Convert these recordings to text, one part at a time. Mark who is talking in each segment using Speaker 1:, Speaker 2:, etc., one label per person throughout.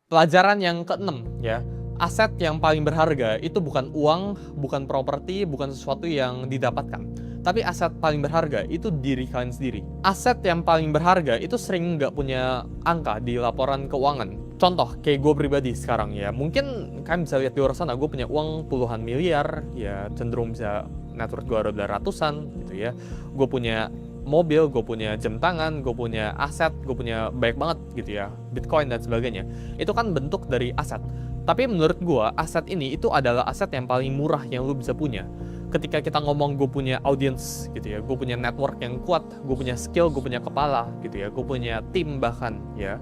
Speaker 1: Pelajaran yang keenam ya, aset yang paling berharga itu bukan uang, bukan properti, bukan sesuatu yang didapatkan. Tapi aset paling berharga itu diri kalian sendiri. Aset yang paling berharga itu sering nggak punya angka di laporan keuangan. Contoh, kayak gue pribadi sekarang ya, mungkin kalian bisa lihat di luar sana, gue punya uang puluhan miliar, ya cenderung bisa net worth gue ada ratusan gitu ya. Gue punya mobil, gue punya jam tangan, gue punya aset, gue punya banyak banget gitu ya, Bitcoin dan sebagainya. Itu kan bentuk dari aset. Tapi menurut gue, aset ini itu adalah aset yang paling murah yang lu bisa punya. Ketika kita ngomong gue punya audience gitu ya, gue punya network yang kuat, gue punya skill, gue punya kepala gitu ya, gue punya tim bahkan ya.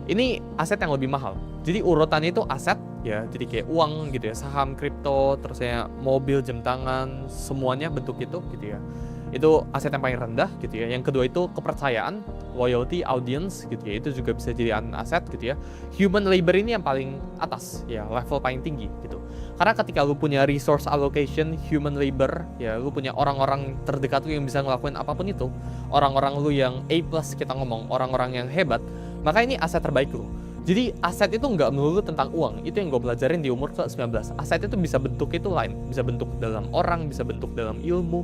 Speaker 1: Ini aset yang lebih mahal. Jadi urutannya itu aset ya, jadi kayak uang gitu ya, saham, kripto, terus ya mobil, jam tangan, semuanya bentuk itu gitu ya. Itu aset yang paling rendah gitu ya. Yang kedua itu kepercayaan, loyalty, audience gitu ya. Itu juga bisa jadi aset gitu ya. Human labor ini yang paling atas ya, level paling tinggi gitu. Karena ketika lu punya resource allocation, human labor, ya lu punya orang-orang terdekat lu yang bisa ngelakuin apapun itu, orang-orang lu yang A+ kita ngomong, orang-orang yang hebat, maka ini aset terbaik lu. Jadi aset itu nggak melulu tentang uang, itu yang gue pelajarin di umur ke-19. Aset itu bisa bentuk itu lain, bisa bentuk dalam orang, bisa bentuk dalam ilmu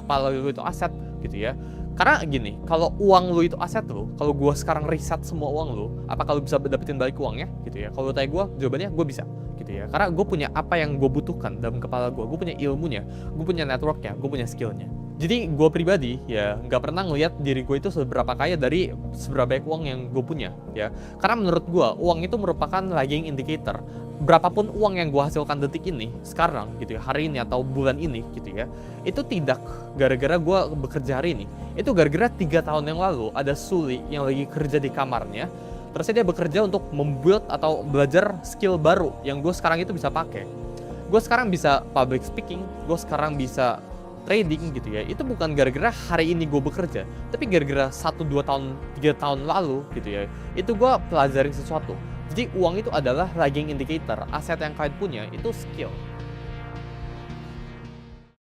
Speaker 1: kepala lu itu aset gitu ya. Karena gini, kalau uang lu itu aset lu, kalau gue sekarang riset semua uang lu, apakah lu bisa dapetin balik uangnya gitu ya? Kalau tanya gue, jawabannya gue bisa gitu ya. Karena gue punya apa yang gue butuhkan dalam kepala gue punya ilmunya, gue punya networknya, gue punya skillnya. Jadi gue pribadi ya nggak pernah ngelihat diri gue itu seberapa kaya dari seberapa banyak uang yang gue punya ya. Karena menurut gue uang itu merupakan lagging indicator. Berapapun uang yang gue hasilkan detik ini, sekarang gitu ya, hari ini atau bulan ini gitu ya, itu tidak gara-gara gue bekerja hari ini. Itu gara-gara 3 tahun yang lalu ada Suli yang lagi kerja di kamarnya, terus dia bekerja untuk membuild atau belajar skill baru yang gue sekarang itu bisa pakai. Gue sekarang bisa public speaking, gue sekarang bisa trading gitu ya. Itu bukan gara-gara hari ini gue bekerja, tapi gara-gara 1, 2 tahun, 3 tahun lalu gitu ya. Itu gue pelajarin sesuatu. Jadi uang itu adalah lagging indicator. Aset yang kalian punya itu skill.